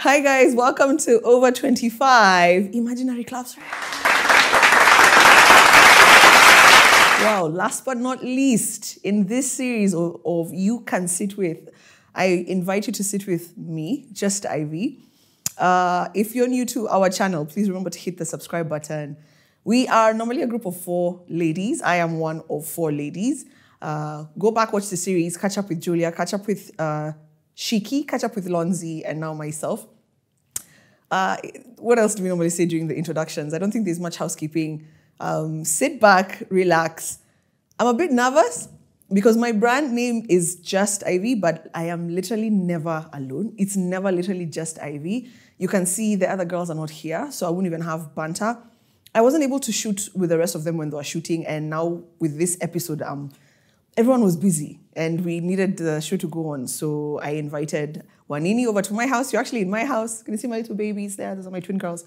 Hi guys, welcome to Over 25 Imaginary Claps. Wow, last but not least, in this series of You Can Sit With, I invite you to sit with me, JustIvy. If you're new to our channel, please remember to hit the subscribe button. We are normally a group of 4 ladies. I am one of 4 ladies. Go back, watch the series, catch up with Julia, catch up with Shiki, catch up with Lonzi, and now myself. What else do we normally say during the introductions? I don't think there's much housekeeping. Sit back, relax. I'm a bit nervous because my brand name is JustIvy, but I am literally never alone. It's never literally JustIvy. You can see the other girls are not here, so I won't even have banter. I wasn't able to shoot with the rest of them when they were shooting, and now with this episode, everyone was busy and we needed the show to go on. So I invited Wanini over to my house. You're actually in my house. Can you see my little babies there? Those are my twin girls.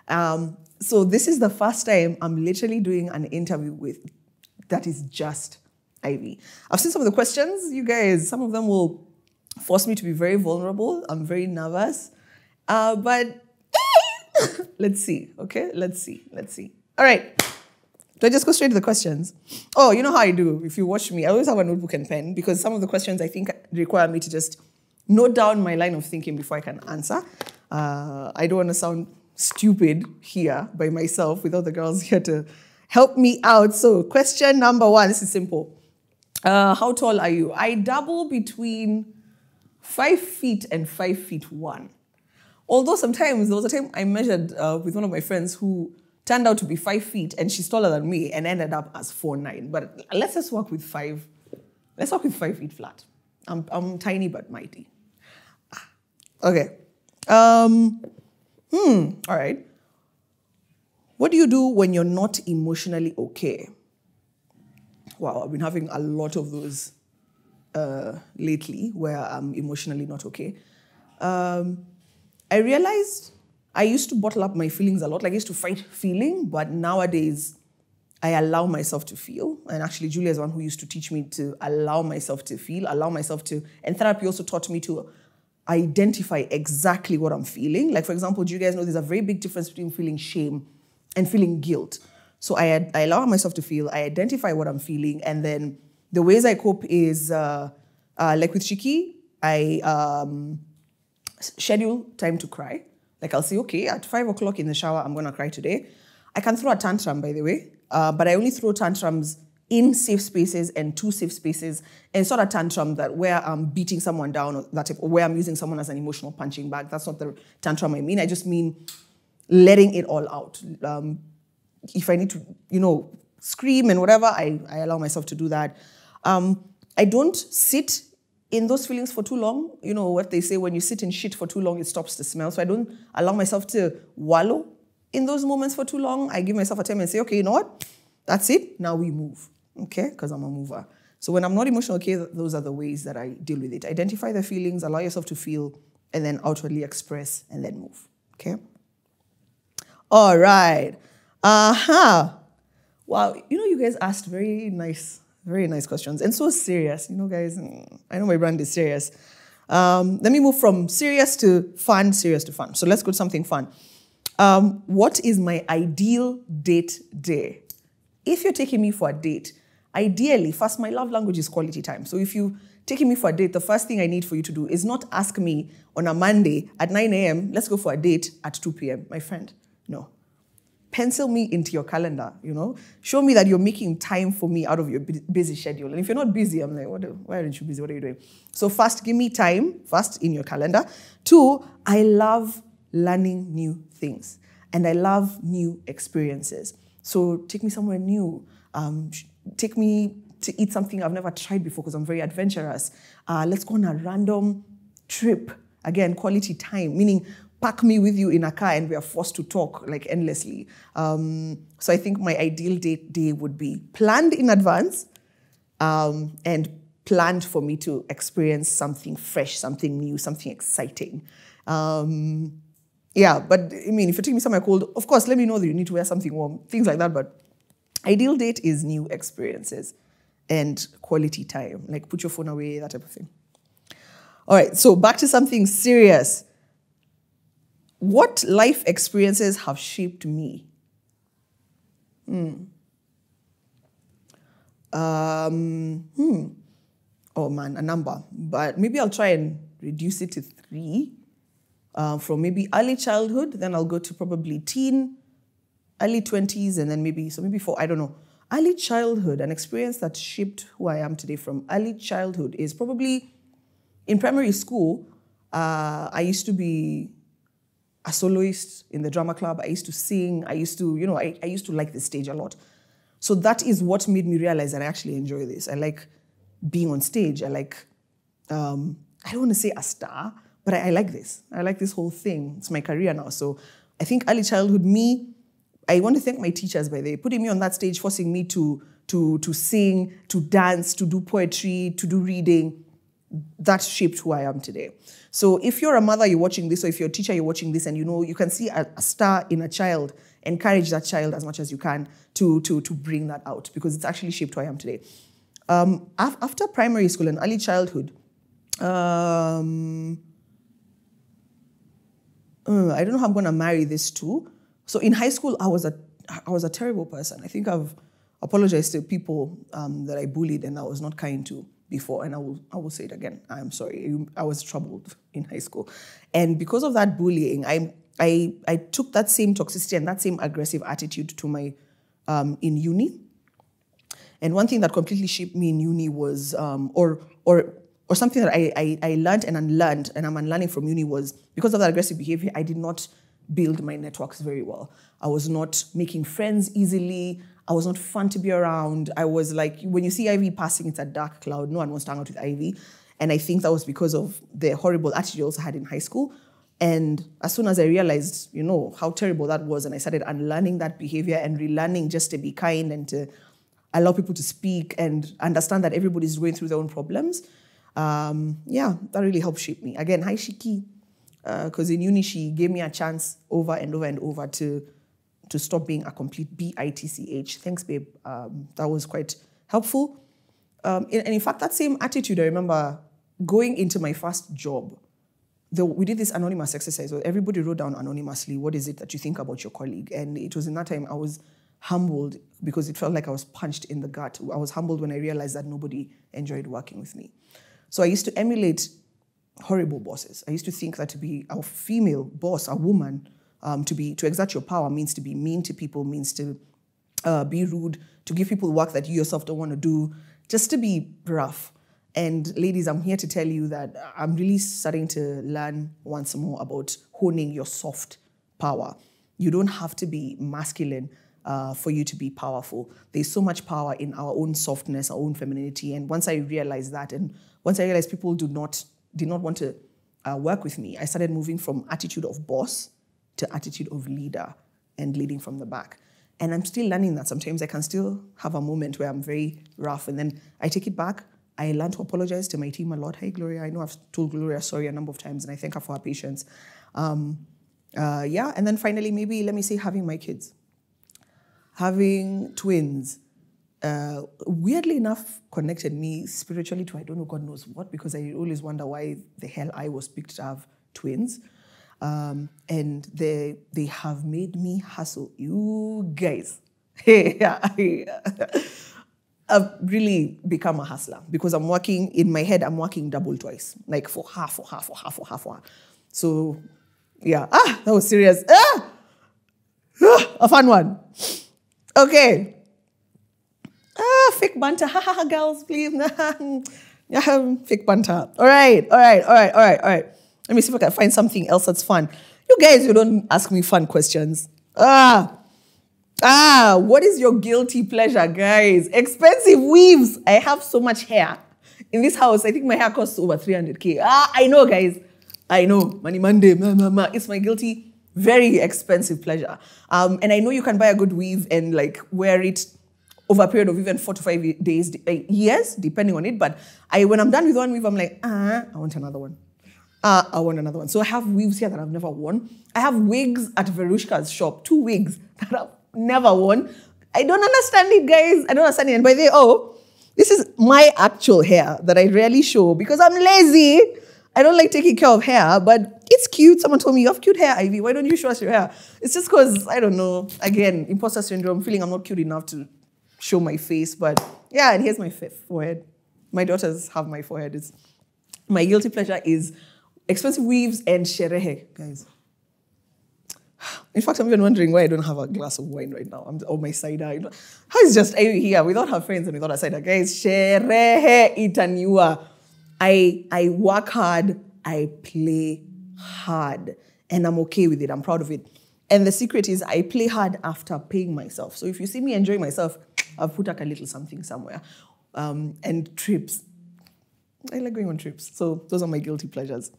So this is the first time I'm literally doing an interview that is JustIvy. I've seen some of the questions, you guys. Some of them will force me to be very vulnerable. I'm very nervous. But let's see, okay? Let's see. All right. Do I just go straight to the questions? Oh, you know how I do. If you watch me, I always have a notebook and pen because some of the questions I think require me to just note down my line of thinking before I can answer. I don't want to sound stupid here by myself without the girls here to help me out. So question number 1, this is simple. How tall are you? I dabble between 5 feet and 5'1". Although sometimes, there was a time I measured with one of my friends who turned out to be 5 feet and she's taller than me and ended up as 4'9". But let's just work with 5. Let's work with 5 feet flat. I'm tiny but mighty. Okay. All right. What do you do when you're not emotionally okay? Wow, I've been having a lot of those lately where I'm emotionally not okay. I realized I used to bottle up my feelings a lot. Like I used to fight feeling, but nowadays I allow myself to feel. And actually, Julia is one who used to teach me to allow myself to feel, and therapy also taught me to identify exactly what I'm feeling. Like, for example, do you guys know there's a very big difference between feeling shame and feeling guilt? So I allow myself to feel, I identify what I'm feeling, and then the ways I cope is, like with Shiki, I schedule time to cry. Like I'll say, okay, at 5 o'clock in the shower, I'm gonna cry today. I can throw a tantrum, by the way, but I only throw tantrums in safe spaces and 2 safe spaces. And it's not a tantrum that where I'm beating someone down or that type, or where I'm using someone as an emotional punching bag. That's not the tantrum I mean. I just mean letting it all out. If I need to, scream and whatever, I allow myself to do that. I don't sit in those feelings for too long. You know what they say, when you sit in shit for too long, it stops the smell. So I don't allow myself to wallow in those moments for too long. I give myself a time and say, okay, you know what? That's it. Now we move. Okay? Because I'm a mover. So when I'm not emotional, okay, those are the ways that I deal with it. Identify the feelings, allow yourself to feel, and then outwardly express, and then move. Okay? All right. Wow. You guys asked very nice questions. And so serious. Guys, I know my brand is serious. Let me move from serious to fun. So let's go to something fun. What is my ideal date day? If you're taking me for a date, ideally, first, my love language is quality time. So if you're taking me for a date, the first thing I need for you to do is not ask me on a Monday at 9 a.m., let's go for a date at 2 p.m. My friend, no. Pencil me into your calendar, Show me that you're making time for me out of your busy schedule. And if you're not busy, I'm like, why aren't you busy? What are you doing? So first, give me time, first in your calendar. 2, I love learning new things. And I love new experiences. So take me somewhere new. Take me to eat something I've never tried before because I'm very adventurous. Let's go on a random trip. Again, quality time, meaning pack me with you in a car and we are forced to talk like endlessly. So I think my ideal date day would be planned in advance and planned for me to experience something fresh, something new, something exciting. Yeah, but I mean, if you're taking me somewhere cold, of course, let me know that you need to wear something warm, things like that. But ideal date is new experiences and quality time, like put your phone away, that type of thing. All right, so back to something serious. What life experiences have shaped me? Oh man, a number. But maybe I'll try and reduce it to 3. From maybe early childhood, then I'll go to probably teen, early 20s, and then maybe 4, I don't know. Early childhood, an experience that shaped who I am today from early childhood is probably in primary school. I used to be a soloist in the drama club. I used to sing. I used to, I used to like the stage a lot. So that is what made me realize that I actually enjoy this. I like being on stage. I like, I don't want to say a star, but I like this. I like this whole thing. It's my career now. So I think early childhood me, I want to thank my teachers, by the way, putting me on that stage, forcing me to sing, to dance, to do poetry, to do reading. That shaped who I am today. So if you're a mother, you're watching this, or if you're a teacher, you're watching this, and you can see a star in a child, encourage that child as much as you can to bring that out, because it's actually shaped who I am today. After primary school and early childhood, I don't know how I'm going to marry this too. So in high school, I was a terrible person. I think I've apologized to people that I bullied and I was not kind to before, and I will say it again. I'm sorry. I was troubled in high school, and because of that bullying, I took that same toxicity and that same aggressive attitude to my in uni. And one thing that completely shaped me in uni was, or something that I learned and unlearned, and I'm unlearning from uni, was because of that aggressive behavior, I did not build my networks very well. I was not making friends easily. I was not fun to be around. I was like, when you see Ivy passing, it's a dark cloud. No one wants to hang out with Ivy. And I think that was because of the horrible attitude I also had in high school. And as soon as I realized, how terrible that was, and I started unlearning that behavior and relearning just to be kind and to allow people to speak and understand that everybody's going through their own problems, that really helped shape me. Again, hi Shiki. Because in uni, she gave me a chance over and over and over to stop being a complete bitch. Thanks, babe. That was quite helpful. And in fact, that same attitude, I remember going into my first job. We did this anonymous exercise where everybody wrote down anonymously, what is it that you think about your colleague? And it was in that time I was humbled because it felt like I was punched in the gut. I was humbled when I realized that nobody enjoyed working with me. So I used to emulate horrible bosses. I used to think that to be a female boss, a woman, to exert your power means to be mean to people, means to be rude, to give people work that you yourself don't want to do, just to be rough. And ladies, I'm here to tell you that I'm really starting to learn once more about honing your soft power. You don't have to be masculine for you to be powerful. There's so much power in our own softness, our own femininity. And once I realized that, and once I realized people did not want to work with me, I started moving from attitude of boss to attitude of leader and leading from the back. And I'm still learning that. Sometimes I can still have a moment where I'm very rough, and then I take it back. I learn to apologize to my team a lot. Hey, Gloria, I know I've told Gloria sorry a number of times, and I thank her for her patience. And then finally, maybe let me say having my kids. Having twins, weirdly enough, connected me spiritually to I don't know God knows what, because I always wonder why the hell I was picked to have twins. And they have made me hustle. You guys, I've really become a hustler because I'm working, in my head, I'm working double twice, like for half. So, yeah, that was serious. A fun one. Okay. Fake banter. Girls, please. Fake banter. All right. Let me see if I can find something else that's fun. You guys, you don't ask me fun questions. What is your guilty pleasure, guys? Expensive weaves. I have so much hair in this house. I think my hair costs over 300K. I know, guys. I know. Money Monday. It's my guilty, very expensive pleasure. And I know you can buy a good weave and like wear it over a period of even 4 to 5 days, years, depending on it. But when I'm done with one weave, I'm like, I want another one. I want another one. So I have weaves here that I've never worn. I have wigs at Verushka's shop, 2 wigs that I've never worn. I don't understand it, guys. I don't understand it. And by the way, this is my actual hair that I rarely show because I'm lazy. I don't like taking care of hair, but It's cute. Someone told me, you have cute hair, Ivy. Why don't you show us your hair? It's just because, I don't know, again, imposter syndrome, feeling I'm not cute enough to show my face. But yeah, and here's my forehead. My daughters have my forehead. My guilty pleasure is expensive weaves and sherehe, guys. In fact, I'm even wondering why I don't have a glass of wine right now. I'm on my cider. How is just Ivy here without her friends and without her cider? Guys, sherehe itaniua. I work hard, I play hard, and I'm okay with it. I'm proud of it. And the secret is I play hard after paying myself. So if you see me enjoying myself, I'll put like a little something somewhere. And trips. I like going on trips. So those are my guilty pleasures.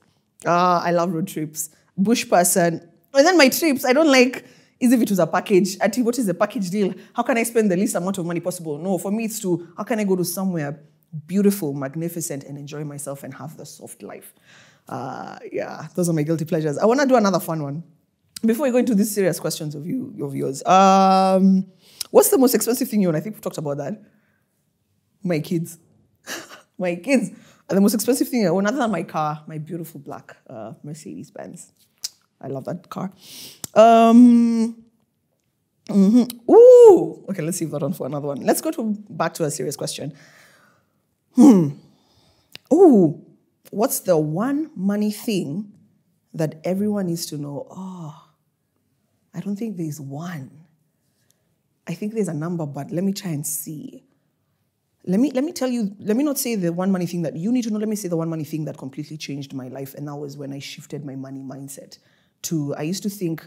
I love road trips. Bush person. And then my trips, I don't like, as if it was a package. Ati, what is the package deal? How can I spend the least amount of money possible? No, for me it's how can I go to somewhere beautiful, magnificent, and enjoy myself and have the soft life? Yeah, those are my guilty pleasures. I want to do another fun one. Before we go into these serious questions of yours, what's the most expensive thing you own? I think we've talked about that. My kids. My kids are the most expensive thing I own, other than my car, my beautiful black Mercedes-Benz. I love that car. Ooh, okay, let's save that on for another one. Let's go back to a serious question. Ooh, what's the one money thing that everyone needs to know? Oh, I don't think there's one. I think there's a number, but let me try and see. Let me tell you, let me not say the one money thing that you need to know. Let me say the one money thing that completely changed my life. And that was when I shifted my money mindset I used to think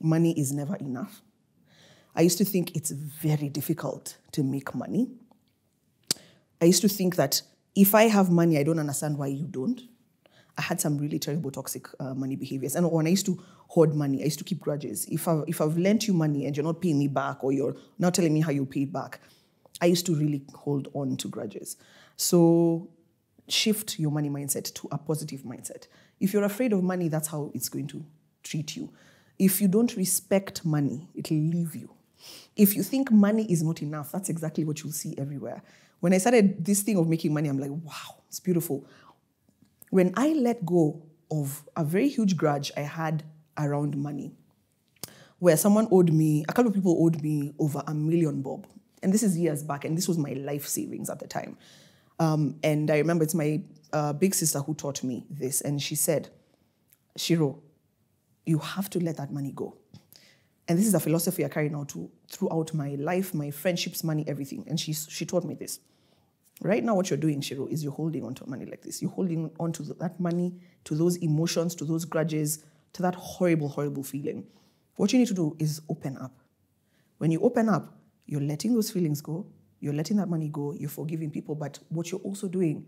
money is never enough. I used to think it's very difficult to make money. I used to think that if I have money, I don't understand why you don't. I had some really terrible toxic money behaviors. And when I used to hoard money, I used to keep grudges. If I've lent you money and you're not paying me back, or you're not telling me how you pay it back, I used to really hold on to grudges. So shift your money mindset to a positive mindset. If you're afraid of money, that's how it's going to treat you. If you don't respect money, it'll leave you. If you think money is not enough, that's exactly what you'll see everywhere. When I started this thing of making money, I'm like, wow, it's beautiful. When I let go of a very huge grudge I had around money, where someone owed me, a couple of people owed me over $1 million bob. And this is years back, and this was my life savings at the time. And I remember it's my big sister who taught me this, and she said, Shiro, you have to let that money go. And this is a philosophy I carry now throughout my life, my friendships, money, everything. And she taught me this. Right now, what you're doing, Shiro, is you're holding on to money like this. You're holding on to that money, to those emotions, to those grudges, to that horrible, horrible feeling. What you need to do is open up. When you open up, you're letting those feelings go. You're letting that money go. You're forgiving people. But what you're also doing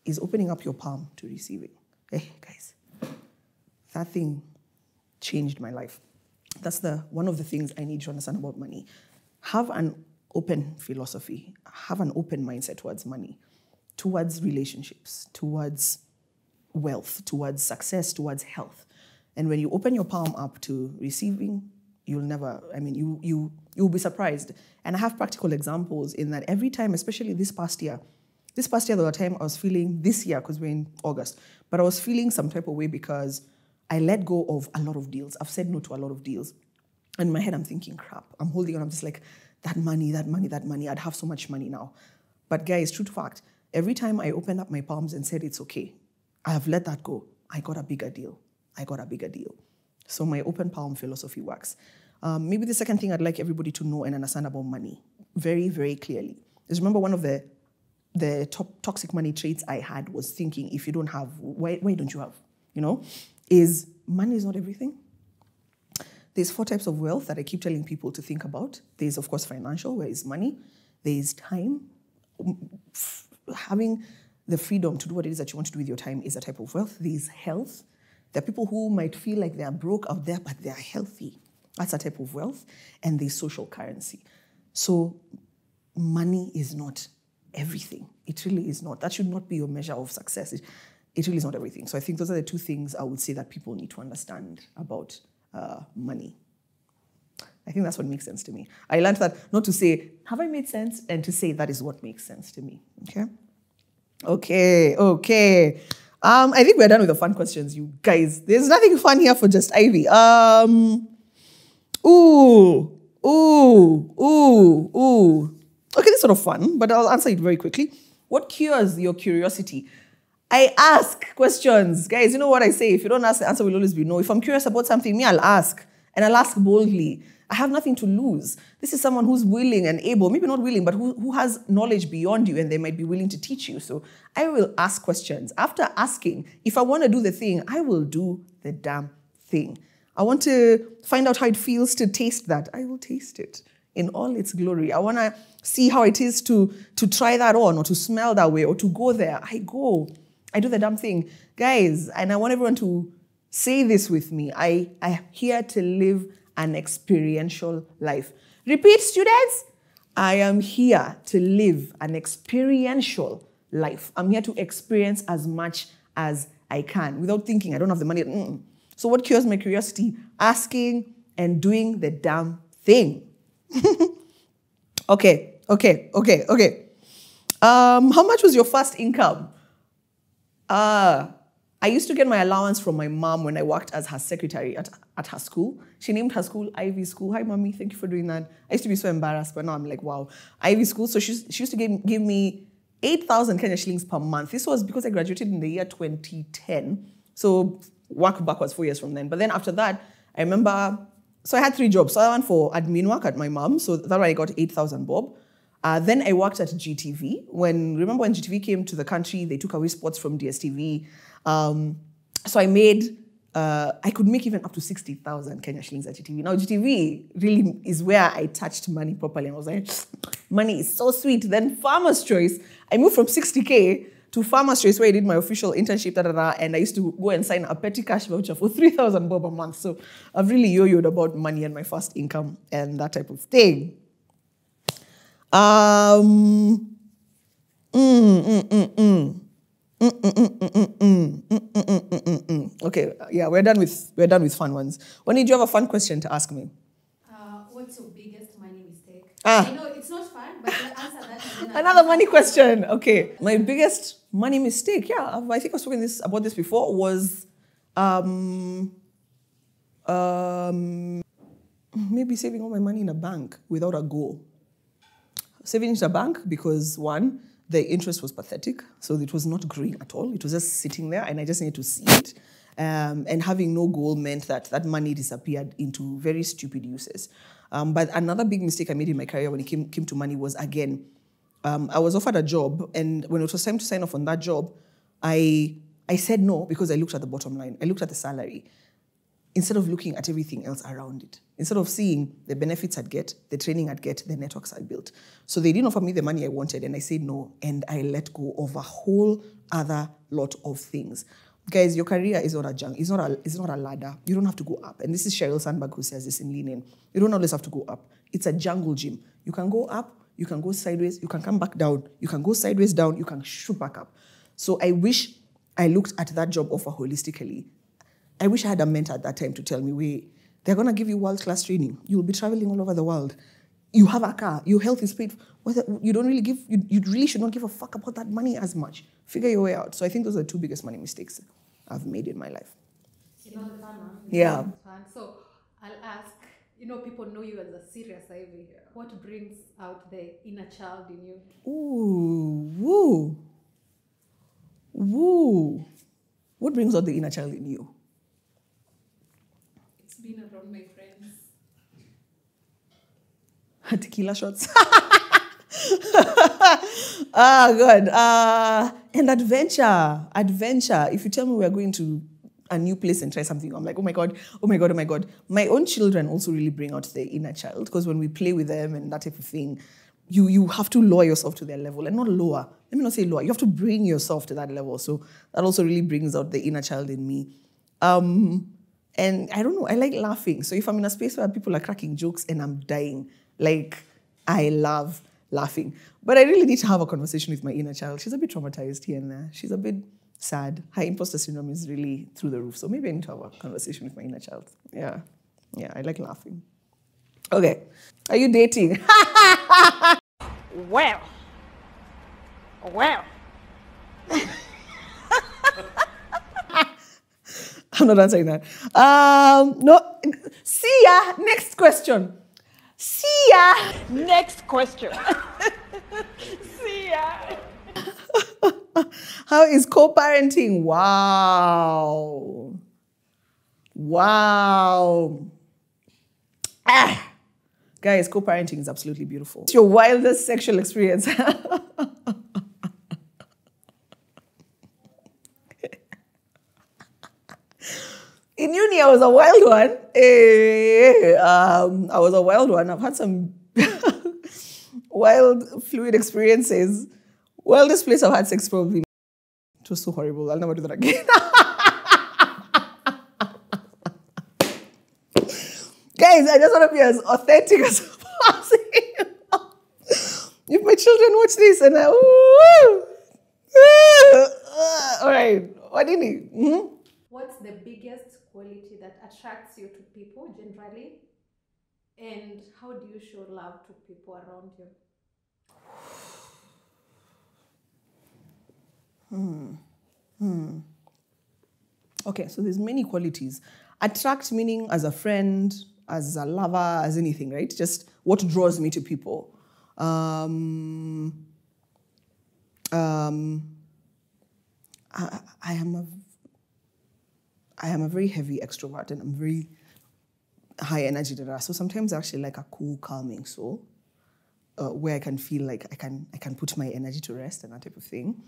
is opening up your palm to receiving. Hey, guys, that thing changed my life. That's one of the things I need to understand about money. Have an open philosophy. Have an open mindset towards money, towards relationships, towards wealth, towards success, towards health. And when you open your palm up to receiving, you'll be surprised. And I have practical examples in that every time, especially this past year, there was a time I was feeling, this year, because we're in August, but I was feeling some type of way because I let go of a lot of deals. I've said no to a lot of deals. And in my head, I'm thinking, crap, I'm holding on. I'm just like, that money. I'd have so much money now. But guys, true fact, every time I opened up my palms and said, it's okay, I have let that go, I got a bigger deal. So my open palm philosophy works. Maybe the second thing I'd like everybody to know and understand about money very, very clearly is, remember, one of the top toxic money traits I had was thinking, if you don't have, why don't you have? Is money is not everything. There's 4 types of wealth that I keep telling people to think about. There's, of course, financial, where is money. There's time. Having the freedom to do what it is that you want to do with your time is a type of wealth. There's health. There are people who might feel like they are broke out there, but they are healthy. That's a type of wealth. And there's social currency. So money is not everything. It really is not. That should not be your measure of success. It really is not everything. So I think those are the 2 things I would say that people need to understand about money. I think that's what makes sense to me. I learned that not to say, have I made sense? And to say, that is what makes sense to me. Okay. I think we're done with the fun questions, you guys. There's nothing fun here for Just Ivy. Okay, this is sort of fun, but I'll answer it very quickly. What cures your curiosity? I ask questions. Guys, you know what I say? If you don't ask, the answer will always be no. If I'm curious about something, I'll ask. And I'll ask boldly. I have nothing to lose. This is someone who's willing and able, maybe not willing, but who has knowledge beyond you, and they might be willing to teach you. So I will ask questions. After asking, if I want to do the thing, I will do the damn thing. I want to find out how it feels to taste that. I will taste it in all its glory. I want to see how it is to try that on, or to smell that way, or to go there. I go. I do the damn thing. Guys, and I want everyone to say this with me. I am here to live an experiential life. Repeat, students. I am here to live an experiential life. I'm here to experience as much as I can without thinking I don't have the money. So what cures my curiosity? Asking and doing the damn thing. Okay. How much was your first income? I used to get my allowance from my mom when I worked as her secretary at her school. She named her school Ivy School. Hi, mommy, thank you for doing that. I used to be so embarrassed, but now I'm like, wow, Ivy School. So she used to give me 8,000 Kenya shillings per month. This was because I graduated in the year 2010. So work backwards 4 years from then. But then after that, I remember, so I had 3 jobs. So I went for admin work at my mom. So that way I got 8,000 bob. Then I worked at GTV. Remember when GTV came to the country, they took away sports from DSTV. So I could make even up to 60,000 Kenya shillings at GTV. Now GTV really is where I touched money properly. And I was like, money is so sweet. Then Farmer's Choice, I moved from 60K to Farmer's Choice where I did my official internship, and I used to go and sign a petty cash voucher for 3,000 bob a month. So I've really yo-yoed about money and my first income and that type of thing. Okay, yeah, we're done with fun ones. When did you have a fun question to ask me? What's your biggest money mistake? I know it's not fun, but answer that. Another money question. Okay, my biggest money mistake. Yeah, I think I was talking about this before. Was maybe saving all my money in a bank without a goal. Saving in a bank because one, the interest was pathetic, so it was not growing at all. It was just sitting there, and I just needed to see it. And having no goal meant that money disappeared into very stupid uses. But another big mistake I made in my career when it came to money was, again, I was offered a job, and when it was time to sign off on that job, I said no because I looked at the bottom line. I looked at the salary instead of looking at everything else around it. Instead of seeing the benefits I'd get, the training I'd get, the networks I'd built. So they didn't offer me the money I wanted, and I said no, and I let go of a whole other lot of things. Guys, your career is not a junk. It's not a ladder. You don't have to go up. And this is Sheryl Sandberg who says this in Lean In. You don't always have to go up. It's a jungle gym. You can go up, you can go sideways, you can come back down, you can go sideways down, you can shoot back up. So I wish I looked at that job offer holistically. I wish I had a mentor at that time to tell me, wait, they're going to give you world-class training. You'll be traveling all over the world. You have a car. Your health is paid. You really should not give a fuck about that money as much. Figure your way out. So I think those are the 2 biggest money mistakes I've made in my life. You know the fun one? Yeah. So I'll ask, people know you as a serious Ivy. What brings out the inner child in you? Ooh, woo. What brings out the inner child in you? Being around my friends. Tequila shots. Good. And adventure. If you tell me we're going to a new place and try something, I'm like, oh my God. My own children also really bring out the inner child, because when we play with them and that type of thing, you have to lower yourself to their level, and not lower. Let me not say lower. You have to bring yourself to that level. So that also really brings out the inner child in me. And I don't know, I like laughing. So if I'm in a space where people are cracking jokes and I'm dying, I love laughing. But I really need to have a conversation with my inner child. She's a bit traumatized here and there. She's a bit sad. Her imposter syndrome is really through the roof. So maybe I need to have a conversation with my inner child. Yeah, I like laughing. Okay, are you dating? Well. I'm not answering that. No. See ya. Next question. See ya. Next question. See ya. How is co-parenting? Wow. Wow. Guys, co-parenting is absolutely beautiful. It's your wildest sexual experience. In uni, I was a wild one. I was a wild one. I've had some wild, fluid experiences. Wildest place I've had sex probably. It was so horrible. I'll never do that again. Guys, I just want to be as authentic as possible. If my children watch this and all right, what do you need? What's the biggest quality that attracts you to people generally? And how do you show love to people around you? Okay, so there's many qualities. Attract meaning as a friend, as a lover, as anything, right? Just what draws me to people. I am a very heavy extrovert and I'm very high energy. So sometimes I actually like a cool, calming soul where I can feel like I can put my energy to rest and that type of thing.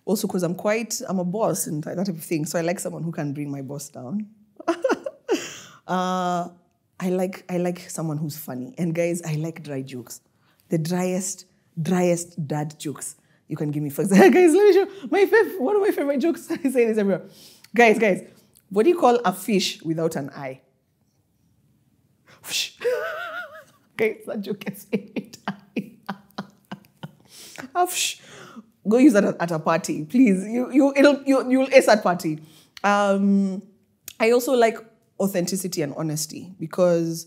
Also, because I'm a boss and that type of thing. So I like someone who can bring my boss down. I like someone who's funny. And guys, I like dry jokes. The driest dad jokes you can give me. For example, guys, let me show one of my favorite jokes. I say this everywhere. Guys, what do you call a fish without an eye? Guys, that joke gets every time. Go use that at a party, please. You'll ace that party. I also like authenticity and honesty because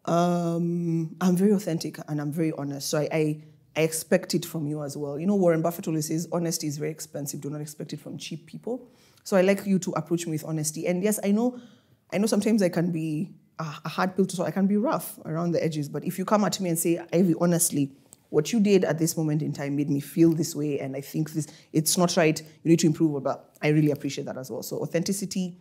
I'm very authentic and I'm very honest. So I expect it from you as well. You know, Warren Buffett always says, honesty is very expensive. Do not expect it from cheap people. So I like you to approach me with honesty. And yes, I know sometimes I can be a hard pill to swallow. I can be rough around the edges. But if you come at me and say, Ivy, honestly, what you did at this moment in time made me feel this way, and I think it's not right, you need to improve, but I really appreciate that as well. So authenticity,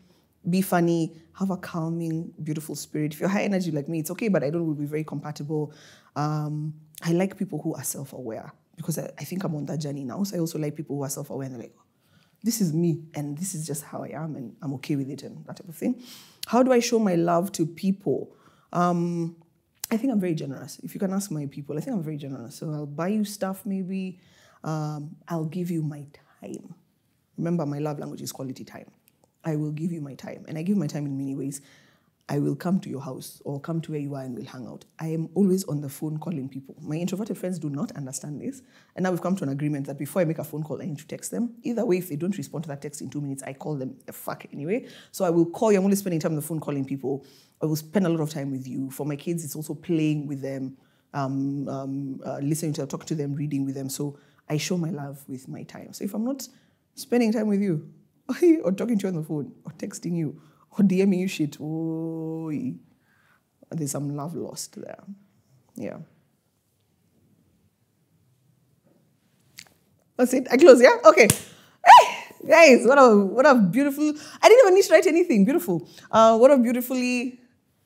be funny, have a calming, beautiful spirit. If you're high energy like me, it's okay, but I don't will be very compatible. I like people who are self-aware because I think I'm on that journey now. So I also like people who are self-aware and they're like, this is me and this is just how I am and I'm okay with it and that type of thing. How do I show my love to people? I think I'm very generous. If you can ask my people, I think I'm very generous. So I'll buy you stuff maybe. I'll give you my time. Remember, my love language is quality time. I will give you my time. And I give my time in many ways. I will come to your house or come to where you are and we'll hang out. I am always on the phone calling people. My introverted friends do not understand this. And now we've come to an agreement that before I make a phone call, I need to text them. Either way, if they don't respond to that text in 2 minutes, I call them the fuck anyway. So I will call you. I'm only spending time on the phone calling people. I will spend a lot of time with you. For my kids, it's also playing with them, listening to them, talking to them, reading with them. So I show my love with my time. So if I'm not spending time with you, or talking to you on the phone, or texting you, or DMing you shit, there's some love lost there. Yeah. That's it. I close, yeah? Okay. Hey, guys, what a beautiful... I didn't even need to write anything. Beautiful. What a beautifully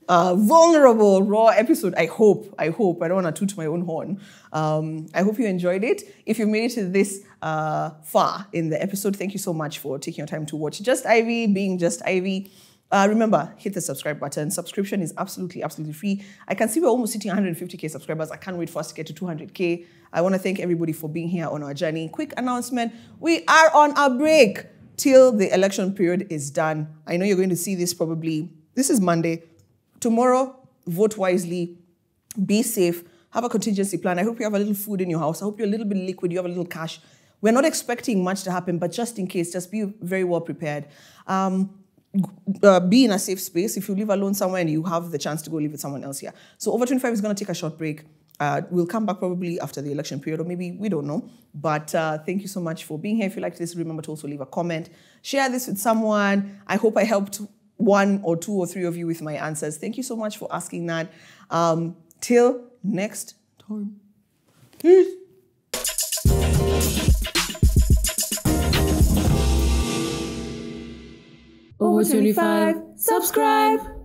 vulnerable, raw episode. I hope. I don't want to toot my own horn. I hope you enjoyed it. If you made it to this far in the episode, thank you so much for taking your time to watch Just Ivy, being Just Ivy. Remember, hit the subscribe button. Subscription is absolutely free. I can see we're almost hitting 150K subscribers. I can't wait for us to get to 200K. I want to thank everybody for being here on our journey. Quick announcement. We are on a break till the election period is done. I know you're going to see this probably. This is Monday. Tomorrow, vote wisely. Be safe. Have a contingency plan. I hope you have a little food in your house. I hope you're a little bit liquid. You have a little cash. We're not expecting much to happen, but just in case, just be very well prepared. Be in a safe space. If you live alone somewhere and you have the chance to go live with someone else here. So Over 25 is going to take a short break. We'll come back probably after the election period, or maybe we don't know. But thank you so much for being here. If you liked this, remember to also leave a comment. Share this with someone. I hope I helped 1 or 2 or 3 of you with my answers. Thank you so much for asking that. Till next time. Peace. Over 25, subscribe.